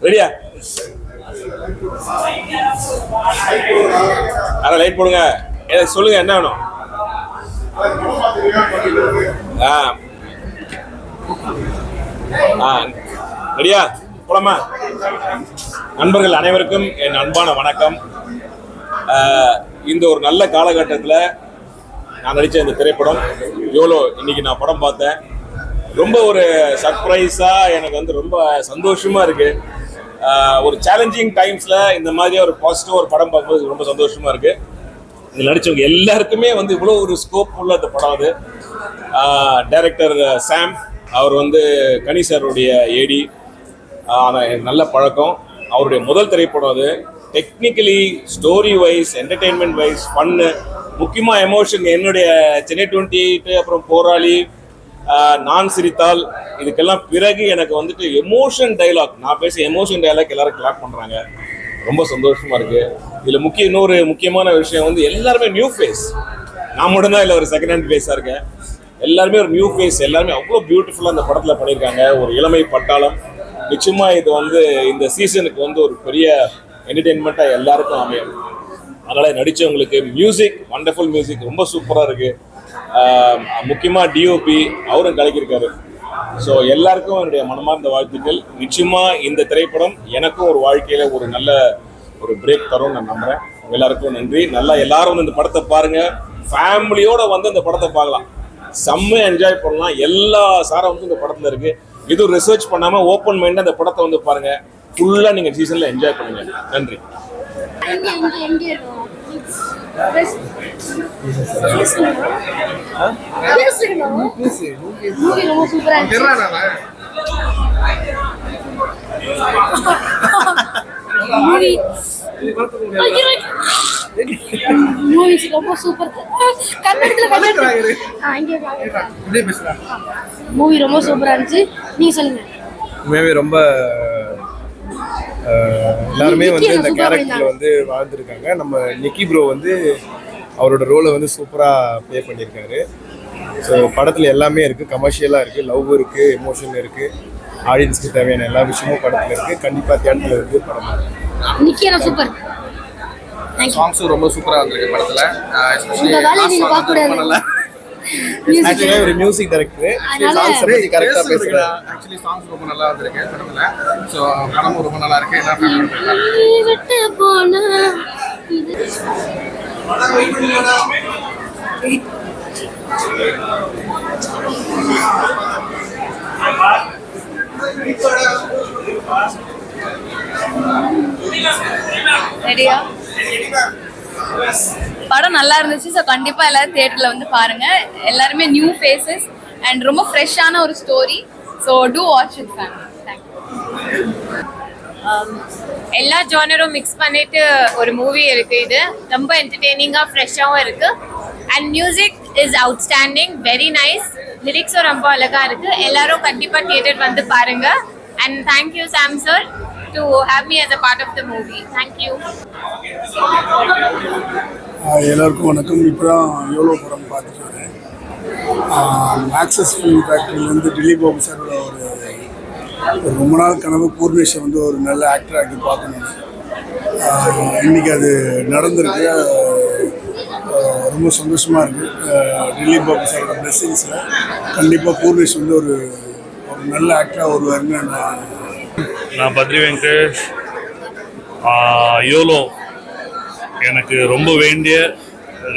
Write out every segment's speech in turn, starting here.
ரெடியா? அரை லைட் போடுங்க. சொல்லுங்க என்ன வேணும்? ரெடியா? போலாமா? நண்பர்கள் அனைவருக்கும் என் அன்பான வணக்கம். இந்த ஒரு நல்ல காலகட்டத்தில் நான் நடித்த இந்த திரைப்படம் யோலோ, இன்னைக்கு நான் படம் பார்த்தேன். ரொம்ப ஒரு சர்ப்ரைஸாக எனக்கு வந்து ரொம்ப சந்தோஷமாக இருக்குது. ஒரு சேலஞ்சிங் டைம்ஸில் இந்த மாதிரி ஒரு பாசிட்டிவ் ஒரு படம் பார்க்கும்போது ரொம்ப சந்தோஷமாக இருக்குது. இதில் நடித்தவங்க எல்லாருக்குமே வந்து இவ்வளோ ஒரு ஸ்கோப் உள்ள அந்த படம். அது டைரக்டர் சாம், அவர் வந்து கனி சாருடைய ஏடி, நல்ல பழக்கம். அவருடைய முதல் திரைப்படம் அது. Technically, story wise, entertainment wise, fun, முக்கியமாக எமோஷன். என்னுடைய சென்னை 28, அப்புறம் போராளி, நான் சிரித்தால், இதுக்கெல்லாம் பிறகு எனக்கு வந்துட்டு எமோஷன் டைலாக், நான் பேச எமோஷன் டைலாக் எல்லாரும் கிளாப் பண்ணுறாங்க. ரொம்ப சந்தோஷமாக இருக்குது. இதில் இன்னொரு முக்கியமான விஷயம் வந்து எல்லாருமே நியூ ஃபேஸ். நான் மட்டும்தான் இல்லை ஒரு செகண்ட் ஹேண்ட் ஃபேஸாக இருக்கேன். எல்லாருமே ஒரு நியூ ஃபேஸ். எல்லாருமே அவ்வளோ பியூட்டிஃபுல்லாக அந்த படத்தில் பண்ணியிருக்காங்க. ஒரு இளமை பட்டாளம். நிச்சயமாக இது வந்து இந்த சீசனுக்கு வந்து ஒரு பெரிய என்டர்டெயின்மெண்ட்டாக எல்லாருக்கும் அமையும். அதனால் நடித்தவங்களுக்கு மியூசிக், வண்டர்ஃபுல் மியூசிக், ரொம்ப சூப்பராக இருக்குது. முக்கியமாக டிஓபி அவரும் கலக்கியிருக்காரு. ஸோ எல்லாருக்கும் என்னுடைய மனமார்ந்த வாழ்த்துக்கள். நிச்சயமாக இந்த திரைப்படம் எனக்கும் ஒரு வாழ்க்கையில் ஒரு நல்ல ஒரு பிரேக் தரும் நான் நம்புகிறேன். எல்லாருக்கும் நன்றி. நல்லா எல்லாரும் வந்து இந்த படத்தை பாருங்கள். ஃபேமிலியோடு வந்து இந்த படத்தை பார்க்கலாம். செம்ம என்ஜாய் பண்ணலாம். எல்லா சாரம் வந்து இந்த படத்தில் இருக்குது. எதுவும் ரிசர்ச் பண்ணாமல் ஓப்பன் மைண்டாக இந்த படத்தை வந்து பாருங்கள். ஃபுல்லாக நீங்கள் சீசனில் என்ஜாய் பண்ணுங்கள். நன்றி. மூவி ரொம்ப சூப்பரா இருந்துச்சு. நீங்க சொல்லுங்க. ரொம்ப எல்லாருமே வந்து இந்த கேரக்டரில் வந்து வாழ்ந்துருக்காங்க. நம்ம நிக்கி ப்ரோ வந்து அவரோட ரோலை வந்து சூப்பராக ப்ளே பண்ணியிருக்காரு. ஸோ படத்தில் எல்லாமே இருக்குது. கமர்ஷியலாக இருக்குது, லவ் இருக்குது, எமோஷன் இருக்குது, ஆடியன்ஸ்க்கு தேவையான எல்லா விஷயமும் படத்தில் இருக்குது. கண்டிப்பாக தியேட்டரில் இருக்குது படம். நிக்கி சூப்பர். சாங்ஸும் ரொம்ப சூப்பராக வந்திருக்கு படத்தில். ஆக்சுவலாக ஒரு மியூசிக் டைரக்டர், சாங்ஸ் பற்றி கரெக்டாக பேசுகிறேன். ஆக்சுவலி சாங்ஸ் ரொம்ப நல்லா வந்திருக்கு படத்தில். ஸோ படமும் ரொம்ப நல்லா இருக்கு. என்ன ரெடியா? படம் நல்லா இருந்துச்சு. ஸோ கண்டிப்பாக எல்லாரும் தியேட்டரில் வந்து பாருங்கள். எல்லாருமே நியூ ஃபேஸஸ் அண்ட் ரொம்ப ஃப்ரெஷ்ஷான ஒரு story. So to watch with family. Thank you. எல்லா ஜானரும் மிக்ஸ் பண்ணிட்டு ஒரு மூவி இருக்குது. இது ரொம்ப என்டர்டெய்னிங்காக ஃப்ரெஷ்ஷாகவும் இருக்குது. And music is outstanding, very nice. லிரிக்ஸும் ரொம்ப அழகாக இருக்குது. எல்லாரும் கண்டிப்பாக தியேட்டர் வந்து பாருங்கள். And thank you Sam sir to have me as a part of the movie. Thank you. எல்லாருக்கும் வணக்கம். இப்போ தான் யோலோ படம் பார்த்துட்டு வரேன். ஆக்சஸ் ஃபிலிம் ஃபேக்ட்ரியிலேருந்து திலீப் பாபு சாரோட ஒரு ரொம்ப நாள் கனவு பூர்ணேஷை வந்து ஒரு நல்ல ஆக்டர் ஆக்கி பார்க்கணும். இன்றைக்கி அது நடந்திருக்கு. ரொம்ப சந்தோஷமாக இருக்குது. திலீப் பாபு சாரோட பிளெஸிங்ஸில் கண்டிப்பாக பூர்ணேஷ் வந்து ஒரு நல்ல ஆக்டராக வருவாருன்னு நான் பத்ரி வெங்கடேஷ் யோலோ எனக்கு ரொம்ப வேண்டிய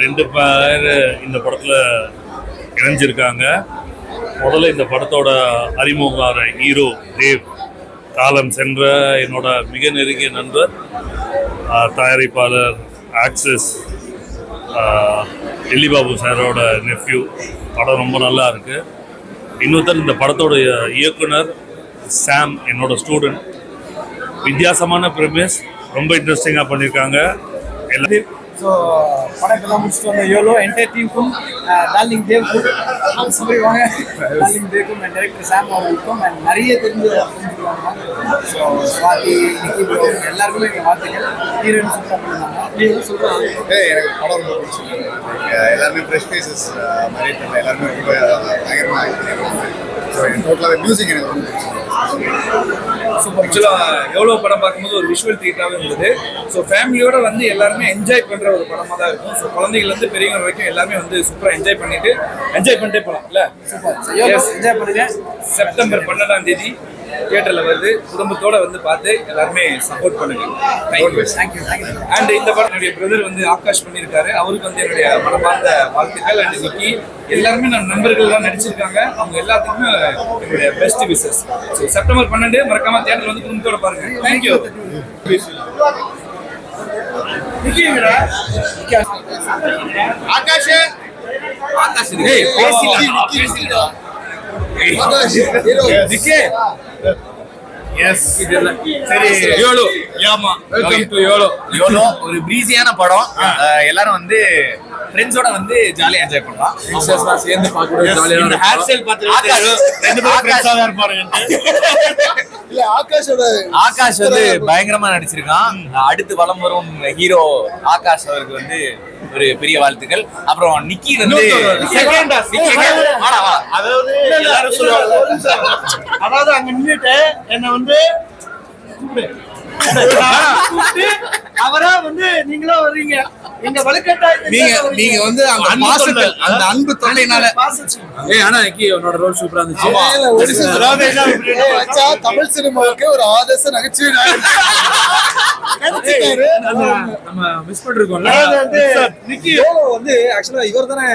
2 பேர் இந்த படத்தில் இணைஞ்சிருக்காங்க. முதல்ல இந்த படத்தோட அறிமுக ஹீரோ தேவ், காலம் சென்ற என்னோட மிக நெருங்கிய நண்பர், தயாரிப்பாளர் ஆக்சஸ் டில்லிபாபு சாரோட நெஃப்யூ. படம் ரொம்ப நல்லா இருக்குது. இன்னொருத்தர் இந்த படத்தோட இயக்குனர் சாம், என்னோட ஸ்டூடெண்ட். வித்தியாசமான ப்ரிமிஸ், ரொம்ப இன்ட்ரெஸ்டிங்காக பண்ணியிருக்காங்க. எல்லாத்தையும் ஸோ படத்தெல்லாம் முடிச்சுட்டு வந்த யோலோ என்டையர் டீமுக்கும், டார்லிங் தேவ்க்கும் சொல்லிடுவாங்க, டார்லிங் தேவ்க்கும் அண்ட் டைரக்டர் சாம் அவர்களுக்கும் அண்ட் நிறைய தெரிஞ்ச ஸோ ஸ்வாதி, நிக்கி ப்ரோ எல்லாருக்குமே எங்கள் வாழ்த்துக்கள். ஹீரோயின் சூப்பராக பண்ணிருந்தாங்க. நீங்கள் சொல்கிறாங்க எனக்கு படம் ரொம்ப பிடிச்சிருக்கு. எல்லாருமே ஃப்ரெஷ் ஃபேஸஸ் நிறைய தெரியல, எல்லாருமே ரொம்ப பயங்கரமாக பண்ணியிருக்காங்க. ஸோ டோட்டலாக மியூசிக் எனக்கு ரொம்ப பிடிச்சிருக்கு. சூப்பர். ஆக்சுவலாக எவ்வளோ படம் பார்க்கும்போது ஒரு விஷுவல் ட்ரீட்டாகவே இருந்தது. ஸோ ஃபேமிலியோட வந்து எல்லாருமே என்ஜாய் பண்ணுற ஒரு படமாக தான் இருக்கும். ஸோ குழந்தைங்கள்லேருந்து பெரியவங்க வரைக்கும் எல்லாமே வந்து சூப்பராக என்ஜாய் பண்ணிட்டே போகலாம் இல்லை? சூப்பர். என்ஜாய் பண்ணுங்க. செப்டம்பர் 12ஆம் தேதி தியேட்டரில் வருது. குடும்பத்தோட வந்து பார்த்து எல்லாருமே சப்போர்ட் பண்ணுங்க. தேங்க்யூ. அண்ட் இந்த படம் என்னுடைய பிரதர் வந்து ஆகாஷ் பண்ணியிருக்காரு. அவருக்கு வந்து என்னுடைய மனமார்ந்த வாழ்த்துக்கள். அண்ட் இன்னைக்கு எல்லாருமே நம்ம நண்பர்கள்லாம் நடிச்சிருக்காங்க. அவங்க எல்லாத்துக்குமே என்னுடைய பெஸ்ட் விஷஸ். ஸோ செப்டம்பர் 12 மறக்காம தியேட்டரில் வந்து குடும்பத்தோட பாருங்க. தேங்க்யூ. ஆகாஷ் யோலோ ஒரு பிரீசியான படம். எல்லாரும் வந்து ஃப்ரெண்ட்ஸோட வந்து ஜாலியா என்ஜாய் பண்ணலாம். சேர்ந்து பார்க்கணும். ஜாலியாக ஹேர் ஸ்டைல் ஆகாஷ் வந்து பயங்கரமா நடிச்சிருக்கான். அடுத்து வலம் வரும் ஹீரோ ஆகாஷ் அவருக்கு வந்து ஒரு பெரிய வாழ்த்துக்கள். அப்புறம் நிக்கி வந்து அதாவது அங்க நின்றுட்டு என்ன வந்து அவரா வந்து நீங்களும் வர்றீங்க. எங்க நீங்க வந்து அந்த பாசத்தில் அந்த அன்பு தொல்லைனால ஆனா நிக்கி உன்னோட ரோல் சூப்பரா இருந்துச்சு. தமிழ் சினிமாவுக்கு ஒரு ஆதர்ச நகைச்சுவை நம்ம மிஸ் பண்ணிருக்கோம்ல. நிக்கி வந்து ஆக்சுவலா இவர் தானே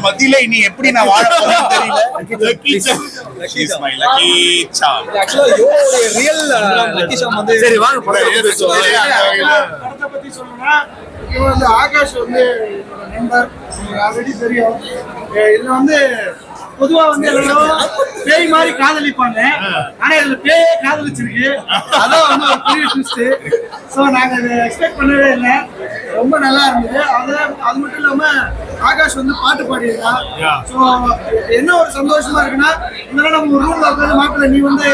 மத்தியில இனி எப்படி நான் வாழ போறேன்னு தெரியல. சரி வாங்க படத்தை பத்தி சொல்லணும்னா வந்து ஆகாஷ் வந்து நண்பர் ஆல்ரெடி தெரியும். இதுல வந்து பொதுவா வந்து எல்லாரும் பேய் மாதிரி காதலிப்பாங்க. ஆனா இதுல பேயே காதலிச்சிருக்கு. அதான் வந்து ஒரு பெரிய ட்விஸ்ட். ஸோ நாங்க இதை எக்ஸ்பெக்ட் பண்ணவே இல்லை. ரொம்ப நல்லா இருந்தது. அது மட்டும் இல்லாம ஆகாஷ் வந்து பாட்டு பாடியிருக்கான். ஸோ என்ன ஒரு சந்தோஷமா இருக்குன்னா, இதெல்லாம் நம்ம ஒரு ரூம்ல உட்காந்து மாப்பிள்ள நீ வந்து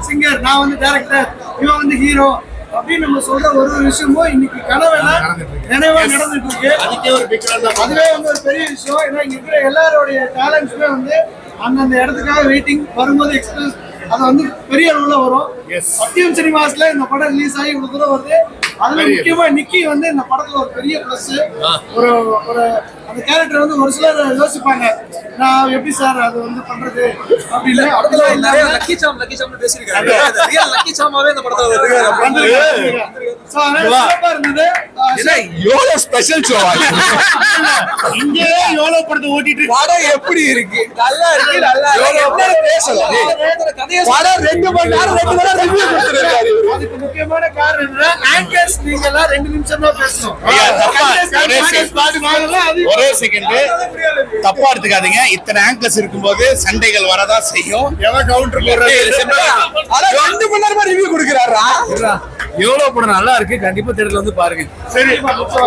சிங்கர், நான் வந்து டைரக்டர், இவன் வந்து ஹீரோ அப்படின்னு நம்ம சொல்ற ஒரு விஷயமும் இன்னைக்கு கனவெல்லாம் நினைவா நடந்துட்டு இருக்கு. அதுவே வந்து ஒரு பெரிய விஷயம். ஏன்னா இங்க இருக்கிற எல்லாரோடைய டேலண்ட்ஸுமே வந்து அந்தந்த இடத்துக்காக வெயிட்டிங் வரும்போது எக்ஸ்பிரஸ் அது வந்து பெரிய அளவுல வரும். சத்தியம் சினிமாஸ்ல இந்த படம் ரிலீஸ் ஆகி இவ்வளவு தூரம் வருது. அதுல முக்கியமா நிக்கி வந்து இந்த படத்துல ஒரு பெரிய பிளஸ். ஒரு அந்த கேரக்டர் வந்து ஒரு சிலர் யோசிப்பாங்க, நான் எப்படி சார் அது வந்து பண்றது அப்படின்னு. அப்படிலாம் நிறைய லக்கி சாம் பேசியிருக்காங்க. லக்கி சாமாவே இந்த படத்துல இருந்தது. யோலோ ஸ்பெஷல் ஷோ இங்கே யோலோ படத்தை ஓட்டிட்டு படம் எப்படி இருக்கு? நல்லா இருக்கு. படம் 2 மணி நேரம் ரிவ்யூ கொடுத்திருக்காரு. அதுக்கு முக்கியமான காரணம் என்ன, ஆங்கர்ஸ் நீங்க எல்லாம் 2 நிமிஷம் தான் பேசணும். ஒரே செகண்ட் தப்பா எடுத்துக்காதீங்க. இத்தனை ஆங்கர்ஸ் இருக்கும்போது சண்டைகள் வரதான் செய்யும். கவுண்டர் 2 மணி நேரமா ரிவ்யூ கொடுக்கிறாரா? எவ்வளவு படம் நல்லா இருக்கு. கண்டிப்பா தேட்டர்ல வந்து பாருங்க. சரி,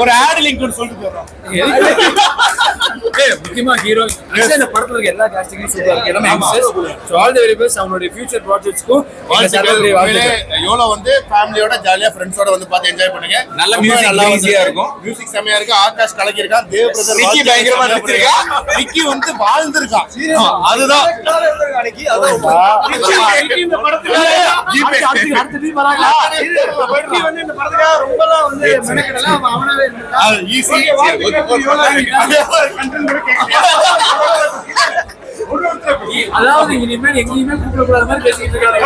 ஒரு ஆட் லிங்க் சொல்லிட்டு போறோம். முக்கியமா ஹீரோ இந்த படத்துல இருக்க எல்லா காஸ்டிங்கும் சூப்பரா இருக்கு. எல்லாமே so all the very best. அவங்களுடைய ஃபியூச்சர் ப்ராஜெக்ட்ஸ்க்கும் யோலோ வந்து ஃபேமிலியோட ஜாலியா ஃப்ரெண்ட்ஸோட வந்து பார்த்து என்ஜாய் பண்ணுங்க. நல்ல மியூசிக் நல்லா ஈஸியா இருக்கும். மியூசிக் செமையா இருக்கு. ஆகாஷ் கலக்கி இருக்கான். தேவ் பிரதர் நிக்கி பயங்கரமா நடிச்சிருக்கான். நிக்கி வந்து வாழ்ந்திருக்கான். அதுதான் இந்த படத்துல அடுத்த டீம் வராங்க. நிக்கி வந்து இந்த படத்துக்காக ரொம்பலாம் வந்து மெனக்கெடல. அவனாவே இருந்தான். ஈஸி. அதாவது இனிமேல் எங்கேயுமே கூப்பிடக்கூடாத மாதிரி பேசிக்கிட்டு இருக்காங்க.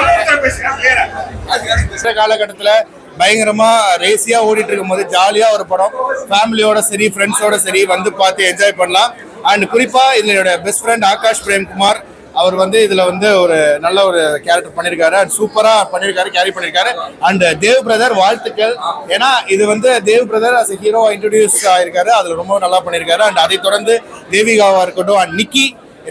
இந்த காலகட்டத்தில் பயங்கரமா ரேசியா ஓடிட்டு இருக்கும்போது ஜாலியா ஒரு படம், ஃபேமிலியோட சரி ஃப்ரெண்ட்ஸோட சரி வந்து பார்த்து என்ஜாய் பண்ணலாம். அண்ட் குறிப்பா இதோட பெஸ்ட் ஃப்ரெண்ட் ஆகாஷ் பிரேம்குமார் அவர் வந்து இதுல வந்து ஒரு நல்ல ஒரு கேரக்டர் பண்ணியிருக்காரு அண்ட் சூப்பரா பண்ணியிருக்காரு, கேரி பண்ணியிருக்காரு. அண்ட் தேவ் பிரதர் வாழ்த்துக்கள். ஏன்னா இது வந்து Dev brother as hero introduce ஆயிருக்காரு, அதுல ரொம்ப நல்லா பண்ணியிருக்காரு. அண்ட் அதை தொடர்ந்து தேவிகாவா இருக்கட்டும் அண்ட் நிக்கி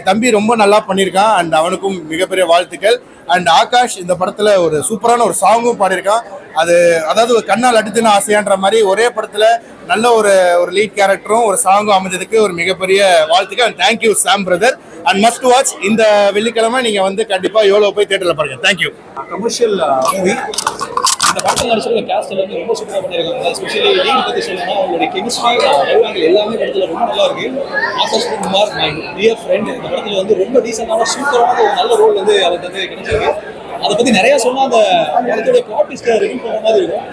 தம்பி ரொம்ப நல்லா பண்ணியிருக்கான் அண்ட் அவனுக்கும் மிகப்பெரிய வாழ்த்துக்கள். அண்ட் ஆகாஷ் இந்த படத்துல ஒரு சூப்பரான ஒரு சாங்கும் பாடியிருக்கான். அது அதாவது கண்ணால் அடித்துன்னு ஆசையான்ற மாதிரி ஒரே படத்துல நல்ல ஒரு லீட் கேரக்டரும் ஒரு சாங்கும் அமைஞ்சதுக்கு ஒரு மிகப்பெரிய வாழ்த்துக்கள். And thank you Sam brother. And must watch. இந்த வெள்ளிக்கிழமை நீங்க வந்து கண்டிப்பா யோலோ போய் தியேட்டர்ல பாருங்க. தேங்க்யூ. Commercial movie. இந்த படத்தில் நடிச்சிருக்க கேஸ்ட் எல்லாமே ரொம்ப சூப்பராக பண்ணியிருக்காங்க. எஸ்பெஷலி லீட் பற்றி சொல்லணும்னா அவங்களுடைய கெமிஸ்ட்ரி ஆங்கிள் எல்லாமே படத்தில் ரொம்ப நல்லா இருக்கு. Akash Kumar my dear friend இந்த படத்தில் வந்து ரொம்ப டீசெண்டான சூப்பரான ஒரு நல்ல ரோல் வந்து அவருக்கு வந்து கிடைச்சிருக்கு. அதை பற்றி நிறையா சொன்னால் அந்த படத்துடைய ப்ராக்டிஸ்ட்டை ரிவீல் பண்ணுற மாதிரி இருக்கும்.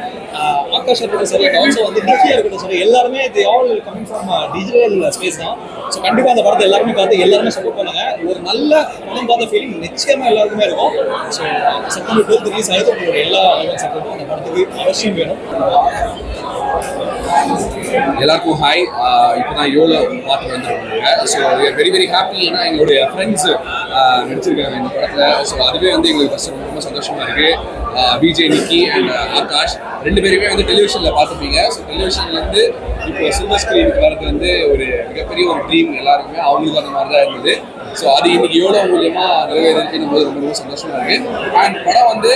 ஆகாஷ் இருக்கட்டும் சரி, ஆல்சோ வந்து நிக்கியா இருக்கட்டும் சரி, எல்லாருமே தி all coming from digital space தான். ஸோ கண்டிப்பாக அந்த படத்தை எல்லாருமே பார்த்து எல்லாருமே சப்போர்ட் பண்ணுங்க. ஒரு நல்ல படம் பார்த்த ஃபீலிங் நிச்சயமாக எல்லாருக்குமே இருக்கும். ஸோ செப்டம்பர் 12 ரிலீஸ் ஆகிட்டு உங்களோட எல்லா சப்போர்ட்டும் அந்த படத்துக்கு அவசியம் வேணும். எல்லாருக்கும் ஹாய். இப்போ தான் யோலோ பார்த்து வந்துருக்காங்க. So very very happy. ஏன்னா எங்களுடைய ஃப்ரெண்ட்ஸ் நடிச்சிருக்காங்க இந்த படத்தில். ஸோ அதுவே வந்து எங்களுக்கு ஃபஸ்ட்டு ரொம்ப சந்தோஷமாக இருக்குது. விஜய், நிக்கி அண்ட் ஆகாஷ் ரெண்டு பேருமே வந்து டெலிவிஷனில் பார்த்துப்பீங்க. ஸோ டெலிவிஷன்லேருந்து இப்போ சில்வர் ஸ்க்ரீனுக்கு வரது வந்து ஒரு மிகப்பெரிய ஒரு ட்ரீம் எல்லாருக்குமே. அவங்களுக்கு அந்த மாதிரி தான் இருந்தது. ஸோ அது இன்னைக்கு எவ்வளோ மூலியமாக நிறைவேறிருக்குன்னு போது ரொம்ப ரொம்ப சந்தோஷமாக இருக்குது. அண்ட் படம் வந்து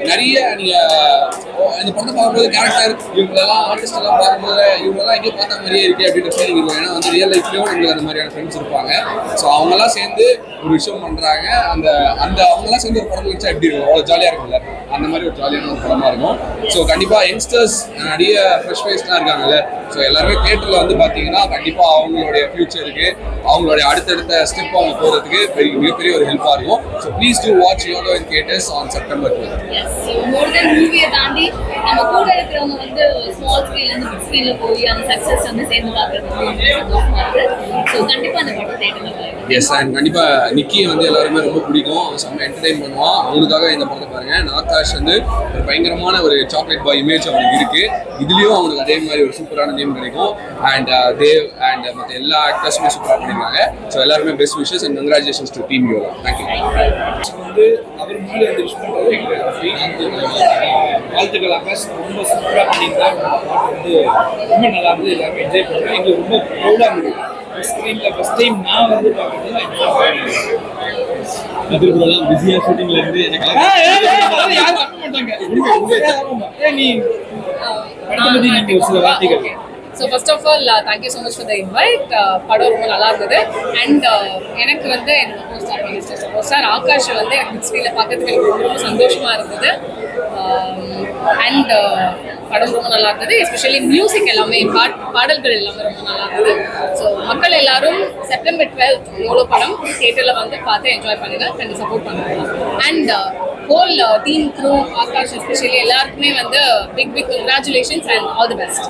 நிறைய நீங்கள் இந்த படத்தை பார்க்கும்போது கேரக்டர் இவங்களெல்லாம் ஆர்டிஸ்ட் எல்லாம் பார்க்கும்போது இவங்கெல்லாம் எங்கேயும் பார்த்த மாதிரியே இருக்குது அப்படின்ற ஃபீலிங் இருக்கும். ஏன்னா வந்து ரியல் லைஃப்லேயும் எங்களுக்கு அந்த மாதிரியான ஃப்ரெண்ட்ஸ் இருப்பாங்க. ஸோ அவங்கெல்லாம் சேர்ந்து ஒரு விஷயம் பண்ணுறாங்க. அந்த அவங்கெல்லாம் சேர்ந்து ஒரு படம் வச்சா எப்படி இருக்கும், அவ்வளோ ஜாலியாக இருக்கும்ல. அந்த மாதிரி ஒரு ஜாலியான ஒரு படமாக இருக்கும். ஸோ கண்டிப்பாக யங்ஸ்டர்ஸ் நிறைய ஃப்ரெஷ் ஃபேஸ்லாம் இருக்காங்கல்ல. ஸோ எல்லாருமே தியேட்டரில் வந்து பார்த்தீங்கன்னா கண்டிப்பாக அவங்களுடைய ஃபியூச்சருக்கு அவங்களுடைய அடுத்தடுத்த ஸ்டெப் அவங்க போகிறதுக்கு மிகப்பெரிய ஒரு ஹெல்ப்பாக இருக்கும். So please do watch YOLO in theatres on September 12. மோர் தென் மூவியை தாண்டி நம்ம கூட இருக்கிறவங்க வந்து ஸ்மால் ஸ்க்ரீன்ல இருந்து பிக் ஸ்க்ரீன்ல போய் அந்த சக்சஸ் வந்து சேர்ந்து பார்க்கறது சந்தோஷமா இருக்கு. ஸோ கண்டிப்பா அந்த படம் தேட்டர்ல எஸ். அண்ட் கண்டிப்பாக நிக்கியை வந்து எல்லாருமே ரொம்ப பிடிக்கும். செம்ம என்டர்டைன் பண்ணுவான். அவனுக்காக இந்த படத்தை பாருங்க. ஆகாஷ் வந்து ஒரு பயங்கரமான ஒரு சாக்லேட் பாய் இமேஜ் அவனுக்கு இருக்கு. இதுலயும் அவனுக்கு அதே மாதிரி ஒரு சூப்பரான நேம் கிடைக்கும். அண்ட் தேவ் அண்ட் மற்ற எல்லா ஆக்டர்ஸுமே சூப்பராக பண்ணியிருக்காங்க. ஸோ எல்லாருமே best wishes and congratulations to team YOLO. Thank you. வந்து அவர் முன்னாடி வந்து விஷ் பண்ணுறது வாழ்த்துக்கள் ஆகாஷ். ரொம்ப சூப்பராக பண்ணியிருந்தாங்க. பாட்டு வந்து ரொம்ப நல்லா இருந்து எல்லாருமே என்ஜாய் பண்ணுறோம். எங்களுக்கு ரொம்ப ப்ரௌடாக இருந்தது. ஸ்க்ரீனில் ஃபஸ்ட் டைம் நான் வந்து பார்க்குறது எதிர்ப்புலாம் பிஸியாக ஷூட்டிங்ல இருந்து எனக்கு யாரும் அனுப்ப மாட்டாங்க. நீ படத்தை பற்றி நீங்கள் ஒரு சில வார்த்தைகள். So first of all thank you so much for the invite. படம் ரொம்ப நல்லா இருந்தது. அண்ட் எனக்கு வந்து என்னோட கோஸ்டார் ஆகாஷ் வந்து எனக்கு பிக் ஸ்க்ரீனில் பார்க்கறதுக்கு எனக்கு ரொம்ப ரொம்ப சந்தோஷமாக இருந்தது. அண்ட் படம் ரொம்ப நல்லா இருந்தது. எஸ்பெஷலி மியூசிக் எல்லாமே பாடல்கள் எல்லாமே ரொம்ப நல்லா இருந்தது. ஸோ மக்கள் எல்லாரும் செப்டம்பர் 12 யோலோ படம் தியேட்டரில் வந்து பார்த்து என்ஜாய் பண்ணுங்கள், கொஞ்சம் சப்போர்ட் பண்ணுங்கள். And whole team crew Akash especially எல்லாருக்குமே வந்து big congratulations and all the best.